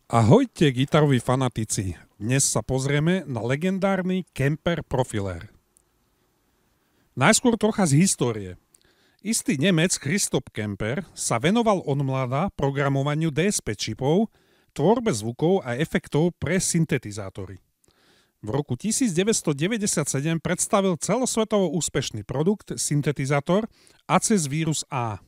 Ahojte, gitaroví fanatici. Dnes sa pozrieme na legendárny Kemper Profiler. Najskôr trocha z histórie. Istý Nemec Christoph Kemper sa venoval od mlada programovaniu DSP čipov, tvorbe zvukov a efektov pre syntetizátory. V roku 1997 predstavil celosvetovo úspešný produkt, syntetizátor Aces Virus A.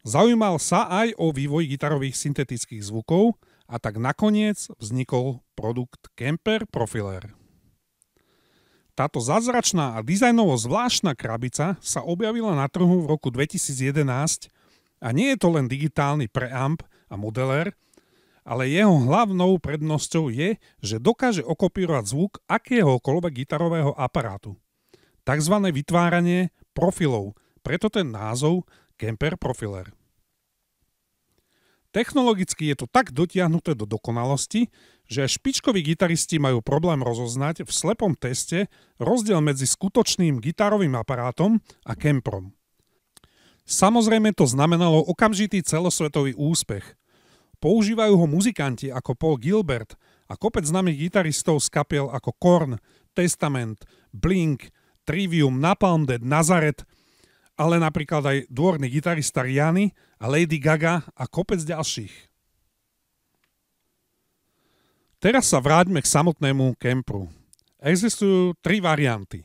Zaujímal sa aj o vývoj gitarových syntetických zvukov, a tak nakoniec vznikol produkt Kemper Profiler. Táto zázračná a dizajnovo zvláštna krabica sa objavila na trhu v roku 2011 a nie je to len digitálny preamp a modeler, ale jeho hlavnou prednosťou je, že dokáže okopírovať zvuk akéhokoľvek gitarového aparátu. Takzvané vytváranie profilov, preto ten názov Kemper Profiler. Technologicky je to tak dotiahnuté do dokonalosti, že aj špičkoví gitaristi majú problém rozoznať v slepom teste rozdiel medzi skutočným gitarovým aparátom a Kemprom. Samozrejme to znamenalo okamžitý celosvetový úspech. Používajú ho muzikanti ako Paul Gilbert a kopec známych gitaristov z kapiel ako Korn, Testament, Blink, Trivium, Napalm Death, Nazareth, ale napríklad aj dvorný gitarista Rihanna a Lady Gaga a kopec ďalších. Teraz sa vráťme k samotnému Kempru. Existujú tri varianty.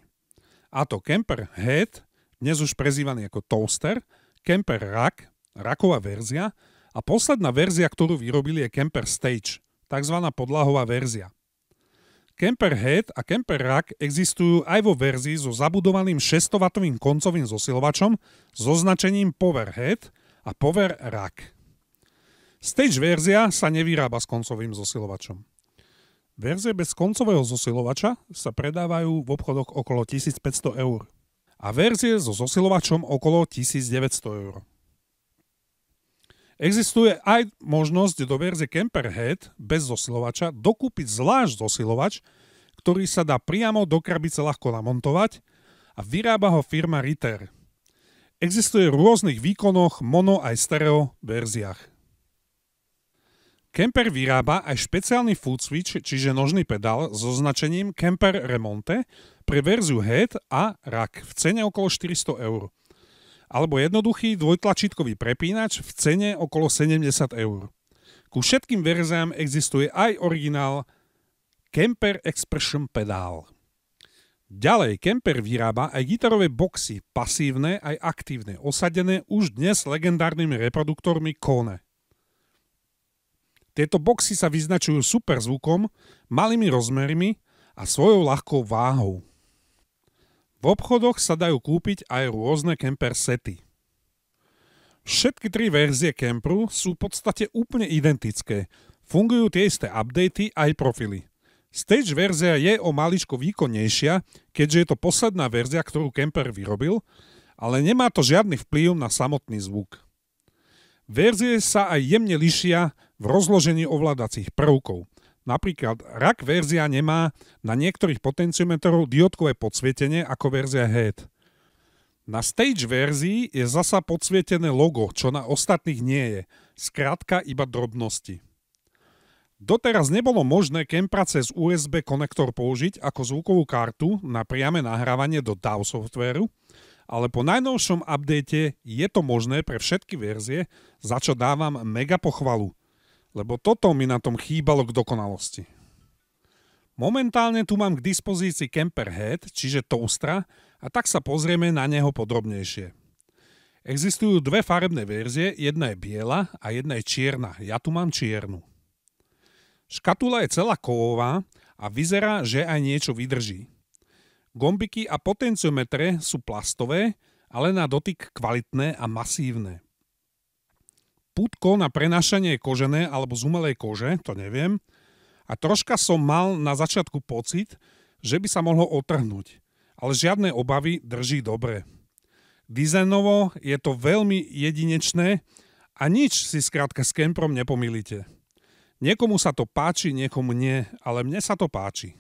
A to Kemper Head, dnes už prezývaný ako Toaster, Kemper Rack, raková verzia a posledná verzia, ktorú vyrobili, je Kemper Stage, takzvaná podlahová verzia. Kemper Head a Kemper Rack existujú aj vo verzii so zabudovaným 600W koncovým zosilovačom s označením Power Head a Power Rack. Stage verzia sa nevyrába s koncovým zosilovačom. Verzie bez koncového zosilovača sa predávajú v obchodoch okolo 1500 eur a verzie so zosilovačom okolo 1900 eur. Existuje aj možnosť do verzie Kemper Head bez zosilovača dokúpiť zvlášť zosilovač, ktorý sa dá priamo do krabice ľahko namontovať a vyrába ho firma Ritter. Existuje v rôznych výkonoch, mono aj stereo verziách. Kemper vyrába aj špeciálny foot switch, čiže nožný pedál s označením Kemper Remonte pre verziu Head a Rack v cene okolo 400 eur. Alebo jednoduchý dvojtlačítkový prepínač v cene okolo 70 eur. Ku všetkým verziám existuje aj originál Kemper Expression pedál. Ďalej Kemper vyrába aj gitarové boxy, pasívne aj aktívne, osadené už dnes legendárnymi reproduktormi Kone. Tieto boxy sa vyznačujú super zvukom, malými rozmermi a svojou ľahkou váhou. V obchodoch sa dajú kúpiť aj rôzne Kemper sety. Všetky tri verzie Kempru sú v podstate úplne identické. Fungujú tie isté updaty aj profily. Stage verzia je o maličko výkonnejšia, keďže je to posledná verzia, ktorú Kemper vyrobil, ale nemá to žiadny vplyv na samotný zvuk. Verzie sa aj jemne lišia v rozložení ovládacích prvkov. Napríklad Rack verzia nemá na niektorých potenciometrov diódkové podsvietenie ako verzia Head. Na Stage verzii je zasa podsvietené logo, čo na ostatných nie je. Skrátka iba drobnosti. Doteraz nebolo možné Kempra cez USB konektor použiť ako zvukovú kartu na priame nahrávanie do DAW softvéru, ale po najnovšom update je to možné pre všetky verzie, za čo dávam mega pochvalu. Lebo toto mi na tom chýbalo k dokonalosti. Momentálne tu mám k dispozícii Kemper Head, čiže toastera, a tak sa pozrieme na neho podrobnejšie. Existujú dve farebné verzie, jedna je biela a jedna je čierna. Ja tu mám čiernu. Škatula je celá kovová a vyzerá, že aj niečo vydrží. Gombiky a potenciometre sú plastové, ale na dotyk kvalitné a masívne. Pútko na prenášanie je kožené alebo z umelej kože, to neviem. A troška som mal na začiatku pocit, že by sa mohlo otrhnúť. Ale žiadne obavy, drží dobre. Dizajnovo je to veľmi jedinečné a nič si skrátka s Kemprom nepomýlite. Niekomu sa to páči, niekomu nie, ale mne sa to páči.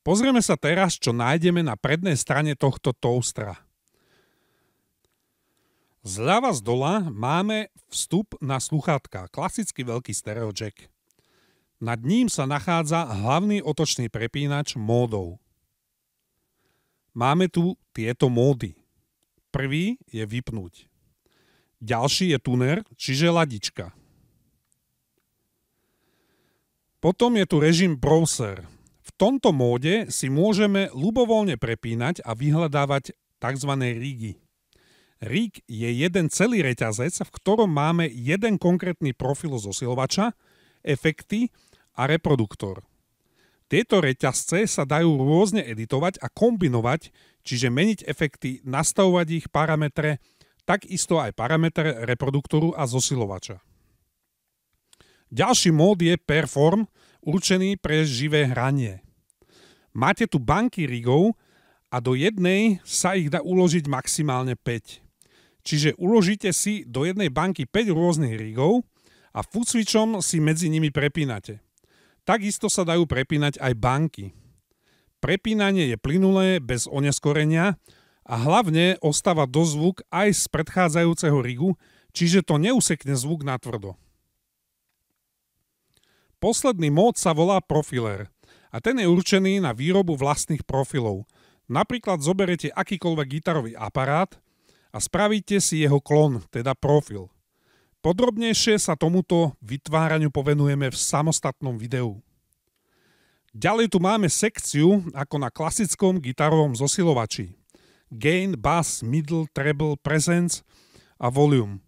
Pozrieme sa teraz, čo nájdeme na prednej strane tohto toastera. Zľava z dola máme vstup na sluchátka, klasický veľký stereo jack. Nad ním sa nachádza hlavný otočný prepínač módov. Máme tu tieto módy. Prvý je vypnúť. Ďalší je tuner, čiže ladička. Potom je tu režim browser. V tomto móde si môžeme ľubovoľne prepínať a vyhľadávať tzv. Rigy. Rig je jeden celý reťazec, v ktorom máme jeden konkrétny profil zosilovača, efekty a reproduktor. Tieto reťazce sa dajú rôzne editovať a kombinovať, čiže meniť efekty, nastavovať ich parametre, takisto aj parametre reproduktoru a zosilovača. Ďalší mód je Perform, určený pre živé hranie. Máte tu banky rigov a do jednej sa ich dá uložiť maximálne 5. Čiže uložíte si do jednej banky 5 rôznych rigov a footswitchom si medzi nimi prepínate. Takisto sa dajú prepínať aj banky. Prepínanie je plynulé, bez oneskorenia a hlavne ostáva dozvuk aj z predchádzajúceho rigu, čiže to neusekne zvuk natvrdo. Posledný mód sa volá Profiler a ten je určený na výrobu vlastných profilov. Napríklad zoberete akýkoľvek gitarový aparát a spravíte si jeho klon, teda profil. Podrobnejšie sa tomuto vytváraniu povenujeme v samostatnom videu. Ďalej tu máme sekciu ako na klasickom gitarovom zosilovači. Gain, bass, middle, treble, presence a volume.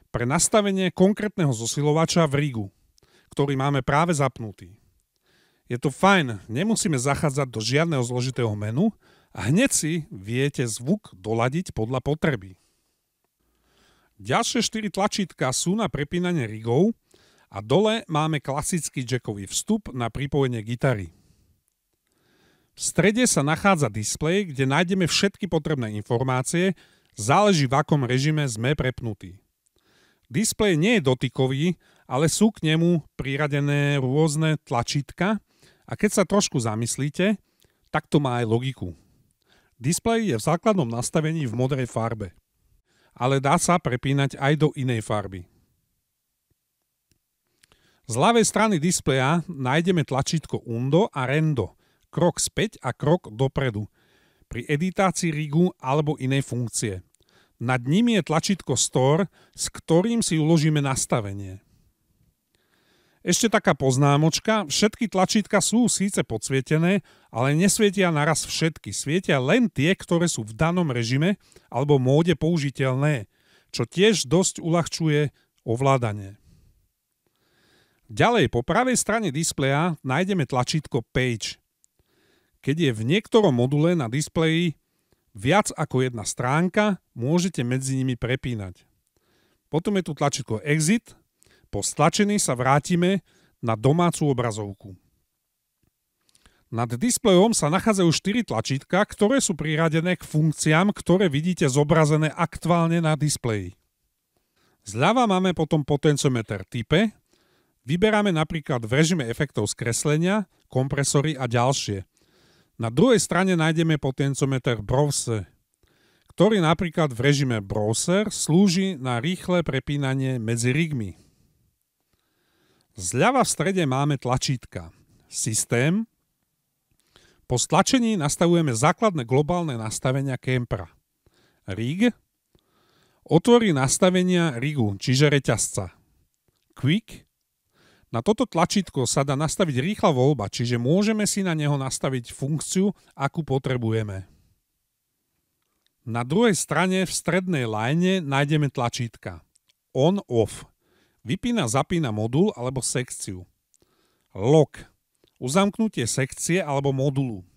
Pre nastavenie konkrétneho zosilovača v rigu, ktorý máme práve zapnutý. Je to fajn, nemusíme zachádzať do žiadneho zložitého menu a hneď si viete zvuk doladiť podľa potreby. Ďalšie 4 tlačítka sú na prepínanie rigov a dole máme klasický jackový vstup na pripojenie gitary. V strede sa nachádza displej, kde nájdeme všetky potrebné informácie, záleží v akom režime sme prepnutí. Displej nie je dotykový, ale sú k nemu priradené rôzne tlačítka a keď sa trošku zamyslíte, tak to má aj logiku. Displej je v základnom nastavení v modrej farbe, ale dá sa prepínať aj do inej farby. Z ľavej strany displeja nájdeme tlačítko Undo a Rendo, krok späť a krok dopredu, pri editácii rigu alebo inej funkcie. Nad nimi je tlačítko Store, s ktorým si uložíme nastavenie. Ešte taká poznámočka, všetky tlačítka sú síce podsvietené, ale nesvietia naraz všetky. Svietia len tie, ktoré sú v danom režime alebo móde použiteľné, čo tiež dosť uľahčuje ovládanie. Ďalej po pravej strane displeja nájdeme tlačítko Page. Keď je v niektorom module na displeji viac ako jedna stránka, môžete medzi nimi prepínať. Potom je tu tlačítko Exit. Po stlačení sa vrátime na domácu obrazovku. Nad displejom sa nachádzajú 4 tlačítka, ktoré sú priradené k funkciám, ktoré vidíte zobrazené aktuálne na displeji. Zľava máme potom potenciometer type. Vyberáme napríklad v režime efektov skreslenia, kompresory a ďalšie. Na druhej strane nájdeme potenciometer browser, ktorý napríklad v režime browser slúži na rýchle prepínanie medzi rigmi. Zľava v strede máme tlačítka Systém. Po stlačení nastavujeme základné globálne nastavenia Kempera. Rig. Otvorí nastavenia rigu, čiže reťazca. Quick. Na toto tlačítko sa dá nastaviť rýchla voľba, čiže môžeme si na neho nastaviť funkciu, akú potrebujeme. Na druhej strane v strednej line nájdeme tlačítka On-Off. Vypína, zapína modul alebo sekciu. Lock. Uzamknutie sekcie alebo modulu.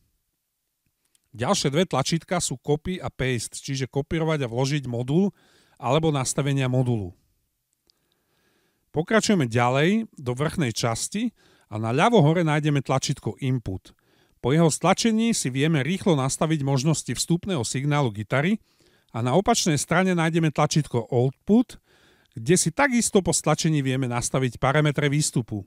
Ďalšie 2 tlačítka sú Copy a Paste, čiže kopírovať a vložiť modul alebo nastavenia modulu. Pokračujeme ďalej do vrchnej časti a na ľavo hore nájdeme tlačítko Input. Po jeho stlačení si vieme rýchlo nastaviť možnosti vstupného signálu gitary a na opačnej strane nájdeme tlačítko Output, kde si takisto po stlačení vieme nastaviť parametre výstupu.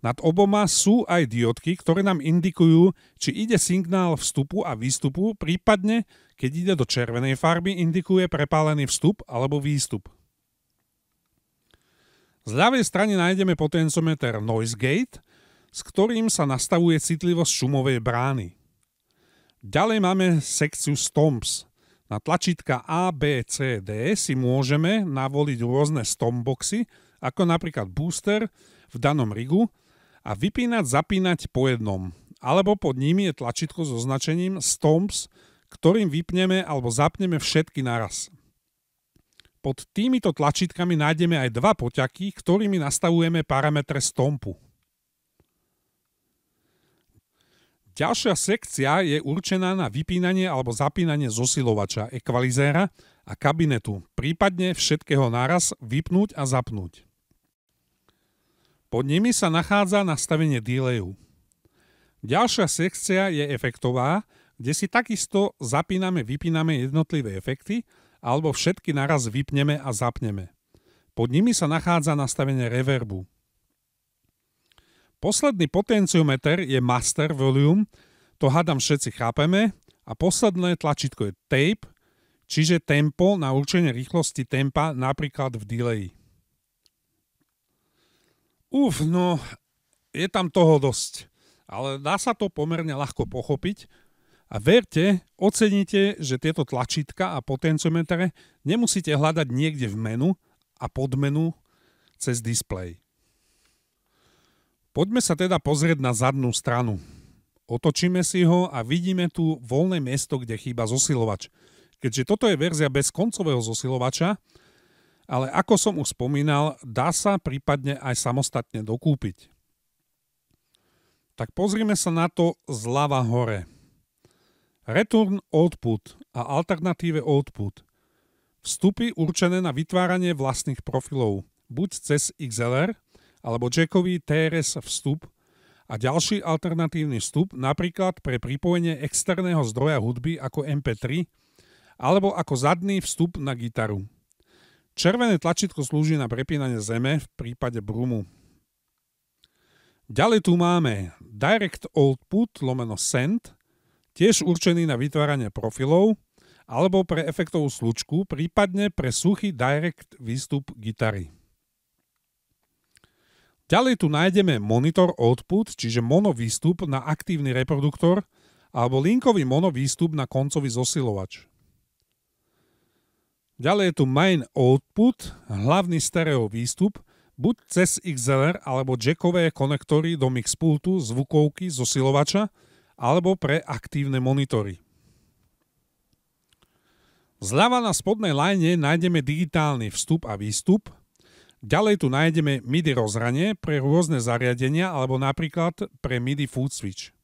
Nad oboma sú aj diódky, ktoré nám indikujú, či ide signál vstupu a výstupu, prípadne, keď ide do červenej farby, indikuje prepálený vstup alebo výstup. Z ľavej strany nájdeme potenciometer Noise Gate, s ktorým sa nastavuje citlivosť šumovej brány. Ďalej máme sekciu Stomps. Na tlačítka A, B, C, D si môžeme navoliť rôzne stompboxy, ako napríklad booster v danom rigu, a vypínať, zapínať po jednom. Alebo pod nimi je tlačítko so označením Stomps, ktorým vypneme alebo zapneme všetky naraz. Pod týmito tlačítkami nájdeme aj dva poťaky, ktorými nastavujeme parametre stompu. Ďalšia sekcia je určená na vypínanie alebo zapínanie zosilovača, ekvalizéra a kabinetu, prípadne všetkého naraz vypnúť a zapnúť. Pod nimi sa nachádza nastavenie delayu. Ďalšia sekcia je efektová, kde si takisto vypíname jednotlivé efekty alebo všetky naraz vypneme a zapneme. Pod nimi sa nachádza nastavenie reverbu. Posledný potenciometer je Master Volume, to hádam všetci chápeme, a posledné tlačítko je Tape, čiže tempo na určenie rýchlosti tempa napríklad v delayi. No, je tam toho dosť, ale dá sa to pomerne ľahko pochopiť a verte, oceníte, že tieto tlačítka a potenciometre nemusíte hľadať niekde v menu a podmenu cez displej. Poďme sa teda pozrieť na zadnú stranu. Otočíme si ho a vidíme tu voľné miesto, kde chýba zosilovač. Keďže toto je verzia bez koncového zosilovača, ale ako som už spomínal, dá sa prípadne aj samostatne dokúpiť. Tak pozrime sa na to zľava hore. Return Output a Alternative Output. Vstupy určené na vytváranie vlastných profilov, buď cez XLR, alebo jackový TRS vstup a ďalší alternatívny vstup, napríklad pre pripojenie externého zdroja hudby ako MP3, alebo ako zadný vstup na gitaru. Červené tlačítko slúži na prepínanie zeme v prípade brumu. Ďalej tu máme Direct Output /Send, tiež určený na vytváranie profilov, alebo pre efektovú slučku, prípadne pre suchý direct výstup gitary. Ďalej tu nájdeme Monitor Output, čiže mono výstup na aktívny reproduktor, alebo linkový mono výstup na koncový zosilovač. Ďalej je tu Main Output, hlavný stereo výstup, buď cez XLR alebo jackové konektory do mixpultu, zvukovky, zosilovača, alebo pre aktívne monitory. Zľava na spodnej line nájdeme digitálny vstup a výstup. Ďalej tu nájdeme MIDI rozhranie pre rôzne zariadenia alebo napríklad pre MIDI foot switch.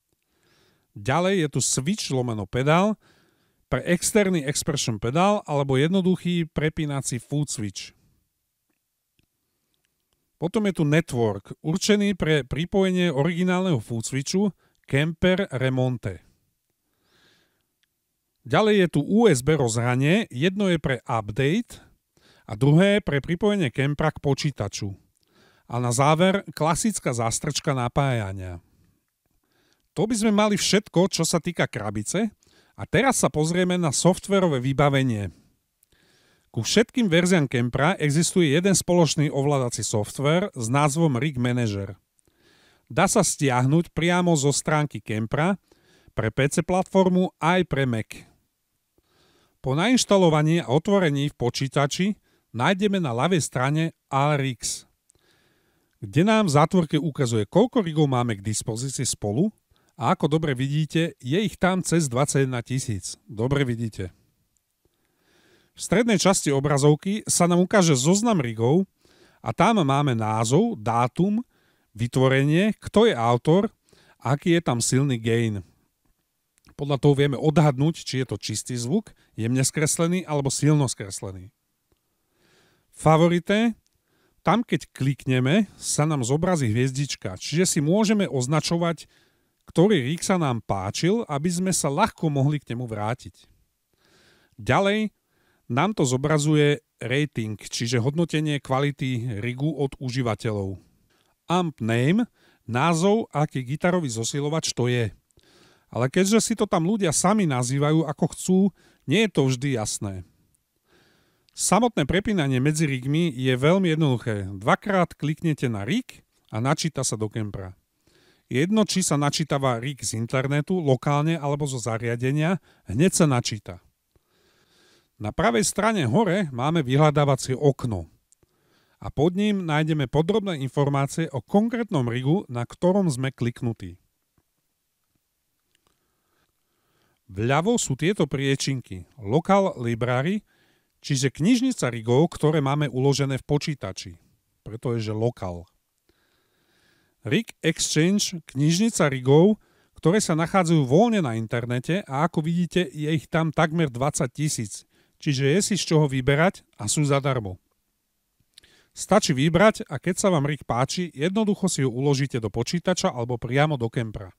Ďalej je tu switch /pedál, pre externý expression pedál alebo jednoduchý prepínací foot switch. Potom je tu network, určený pre pripojenie originálneho foot switchu Kemper Remonte. Ďalej je tu USB rozhranie, jedno je pre update a druhé pre pripojenie Kempera k počítaču. A na záver klasická zástrčka napájania. To by sme mali všetko, čo sa týka krabice. A teraz sa pozrieme na softverové vybavenie. Ku všetkým verziám Kempera existuje jeden spoločný ovládací softver s názvom Rig Manager. Dá sa stiahnuť priamo zo stránky Kempera pre PC platformu aj pre Mac. Po nainštalovaní a otvorení v počítači nájdeme na ľavej strane RX, kde nám v zátvorke ukazuje, koľko rigov máme k dispozícii spolu. A ako dobre vidíte, je ich tam cez 21 000. Dobre vidíte. V strednej časti obrazovky sa nám ukáže zoznam rigov a tam máme názov, dátum, vytvorenie, kto je autor, aký je tam silný gain. Podľa toho vieme odhadnúť, či je to čistý zvuk, jemne skreslený alebo silno skreslený. Favorité. Tam, keď klikneme, sa nám zobrazí hviezdička, čiže si môžeme označovať, ktorý rig sa nám páčil, aby sme sa ľahko mohli k nemu vrátiť. Ďalej nám to zobrazuje rating, čiže hodnotenie kvality rigu od užívateľov. Amp name názov, aký gitarový zosilovač to je. Ale keďže si to tam ľudia sami nazývajú ako chcú, nie je to vždy jasné. Samotné prepínanie medzi rigmi je veľmi jednoduché. Dvakrát kliknete na rig a načíta sa do Kempra. Jedno, či sa načítava rig z internetu, lokálne alebo zo zariadenia, hneď sa načíta. Na pravej strane hore máme vyhľadávacie okno a pod ním nájdeme podrobné informácie o konkrétnom rigu, na ktorom sme kliknutí. Vľavo sú tieto priečinky Local Library, čiže knižnica rigov, ktoré máme uložené v počítači. Preto je, že lokal. Rig Exchange, knižnica rigov, ktoré sa nachádzajú voľne na internete a ako vidíte, je ich tam takmer 20 000, čiže je si z čoho vyberať a sú zadarmo. Stačí vybrať a keď sa vám rig páči, jednoducho si ho uložíte do počítača alebo priamo do Kempra.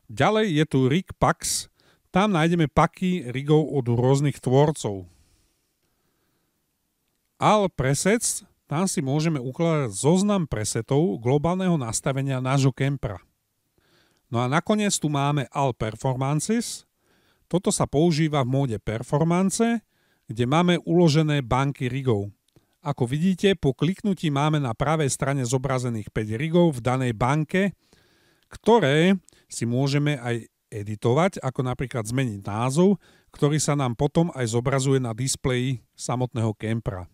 Ďalej je tu rig Packs, tam nájdeme paky rigov od rôznych tvorcov. All Presets, tam si môžeme ukladať zoznam presetov globálneho nastavenia nášho Kempra. No a nakoniec tu máme All Performances, toto sa používa v móde Performance, kde máme uložené banky rigov. Ako vidíte, po kliknutí máme na pravej strane zobrazených 5 rigov v danej banke, ktoré si môžeme aj editovať, ako napríklad zmeniť názov, ktorý sa nám potom aj zobrazuje na displeji samotného Kempra.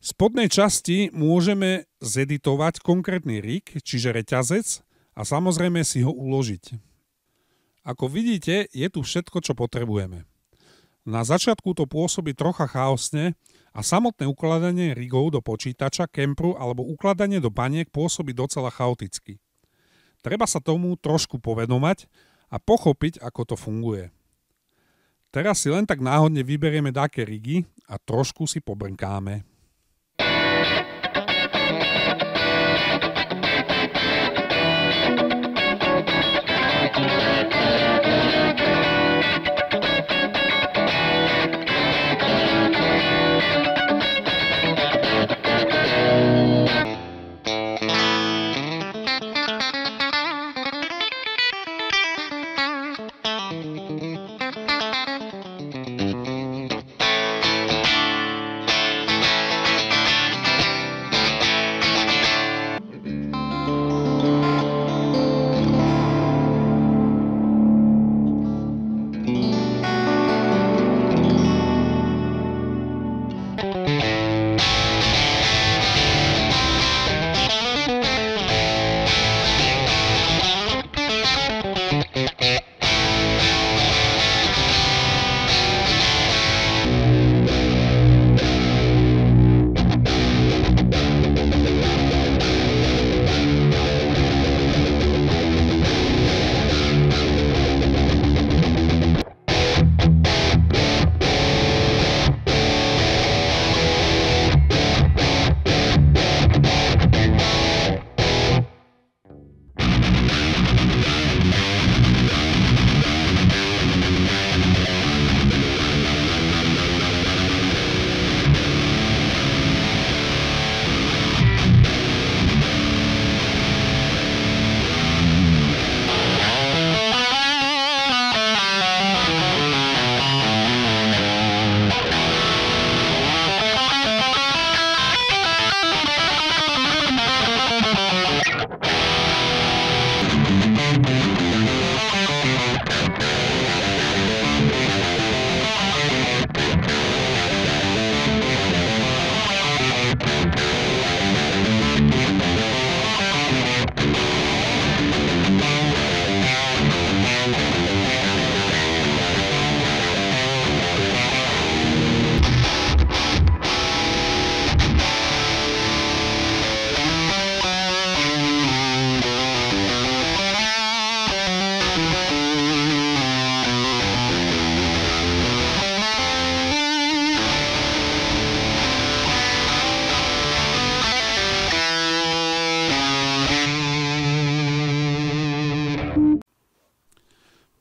V spodnej časti môžeme zeditovať konkrétny rig, čiže reťazec, a samozrejme si ho uložiť. Ako vidíte, je tu všetko, čo potrebujeme. Na začiatku to pôsobí trocha chaosne a samotné ukladanie rigov do počítača, Kempru alebo ukladanie do baniek pôsobí docela chaoticky. Treba sa tomu trošku povedomať a pochopiť, ako to funguje. Teraz si len tak náhodne vyberieme dáke rigy a trošku si pobrnkáme.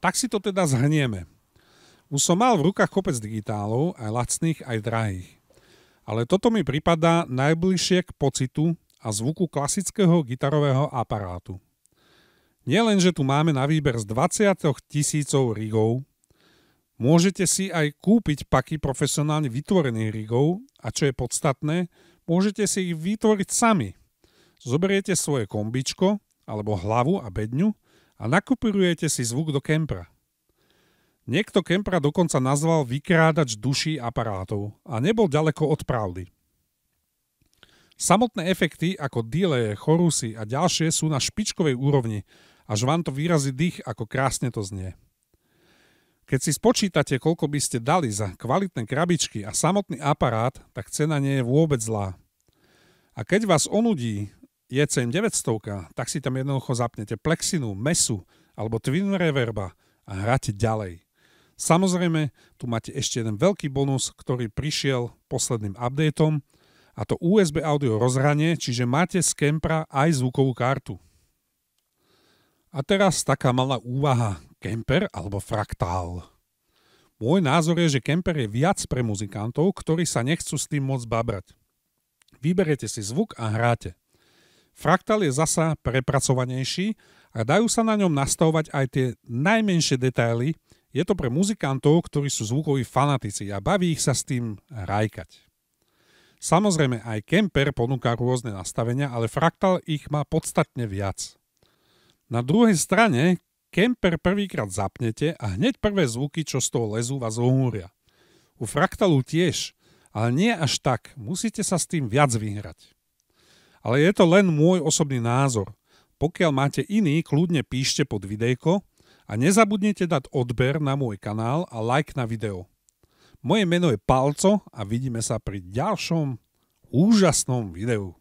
Tak si to teda zhrnieme. Už som mal v rukách kopec digitálov, aj lacných, aj drahých. Ale toto mi pripadá najbližšie k pocitu, a zvuku klasického gitarového aparátu. Nielen, že tu máme na výber z 20 000 rigov, môžete si aj kúpiť paky profesionálne vytvorených rigov a čo je podstatné, môžete si ich vytvoriť sami. Zoberiete svoje kombičko alebo hlavu a bedňu a nakopírujete si zvuk do Kempera. Niekto Kempera dokonca nazval vykrádač duší aparátov a nebol ďaleko od pravdy. Samotné efekty ako delaye, chorusy a ďalšie sú na špičkovej úrovni, až vám to vyrazí dých, ako krásne to znie. Keď si spočítate, koľko by ste dali za kvalitné krabičky a samotný aparát, tak cena nie je vôbec zlá. A keď vás onudí JCM 900, tak si tam jednoducho zapnete Plexinu, Mesu alebo Twin Reverba a hráte ďalej. Samozrejme, tu máte ešte jeden veľký bonus, ktorý prišiel posledným updateom, a to USB audio rozhranie, čiže máte z Kempera aj zvukovú kartu. A teraz taká malá úvaha, Kemper alebo Fraktál. Môj názor je, že Kemper je viac pre muzikantov, ktorí sa nechcú s tým môcť babrať. Vyberete si zvuk a hráte. Fraktál je zasa prepracovanejší a dajú sa na ňom nastavovať aj tie najmenšie detaily. Je to pre muzikantov, ktorí sú zvukoví fanatici a baví ich sa s tým rajkať. Samozrejme aj Kemper ponúka rôzne nastavenia, ale Fraktál ich má podstatne viac. Na druhej strane Kemper prvýkrát zapnete a hneď prvé zvuky, čo z toho lezú, vás ohúria. U Fraktálu tiež, ale nie až tak, musíte sa s tým viac vyhrať. Ale je to len môj osobný názor. Pokiaľ máte iný, kľudne píšte pod videjko a nezabudnite dať odber na môj kanál a like na video. Moje meno je Palco a vidíme sa pri ďalšom úžasnom videu.